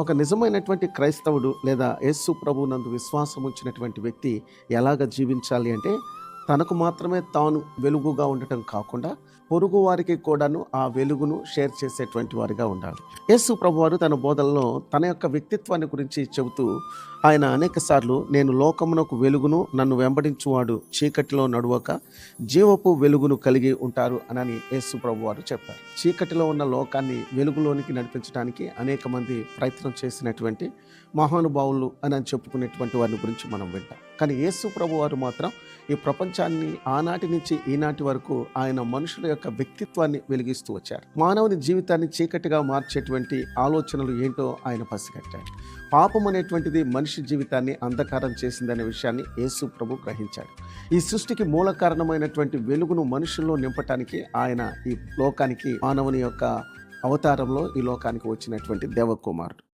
ఒక నిజమైనటువంటి క్రైస్తవుడు లేదా యేసు ప్రభువునందు విశ్వాసం ఉంచినటువంటి వ్యక్తి ఎలాగ జీవించాలి అంటే, తనకు మాత్రమే తాను వెలుగుగా ఉండటం కాకుండా, పొరుగు వారికి కూడాను ఆ వెలుగును షేర్ చేసేటువంటి వారిగా ఉండాలి. యేసు ప్రభువారు తన బోధనలో తన యొక్క వ్యక్తిత్వాన్ని గురించి చెబుతూ, ఆయన అనేకసార్లు నేను లోకమునకు వెలుగును, నన్ను వెంబడించువాడు చీకటిలో నడవక జీవపు వెలుగును కలిగి ఉంటారు అని యేసు ప్రభువారు చెప్పారు. చీకటిలో ఉన్న లోకాన్ని వెలుగులోనికి నడిపించడానికి అనేక మంది ప్రయత్నం చేసినటువంటి మహానుభావులు అని చెప్పుకునేటువంటి వారిని గురించి మనం వింటాం. కానీ యేసు ప్రభువారు మాత్రం ఈ ప్రపంచాన్ని ఆనాటి నుంచి ఈనాటి వరకు ఆయన మనుషుల యొక్క వ్యక్తిత్వాన్ని వెలిగిస్తూ వచ్చారు. మానవుని జీవితాన్ని చీకటిగా మార్చేటువంటి ఆలోచనలు ఏంటో ఆయన పసిగట్టాడు. పాపం అనేటువంటిది మనిషి జీవితాన్ని అంధకారం చేసిందనే విషయాన్ని యేసు ప్రభు గ్రహించాడు. ఈ సృష్టికి మూల కారణమైనటువంటి వెలుగును మనుషుల్లో నింపటానికి ఆయన ఈ లోకానికి, మానవుని యొక్క అవతారంలో ఈ లోకానికి వచ్చినటువంటి దేవకుమారుడు.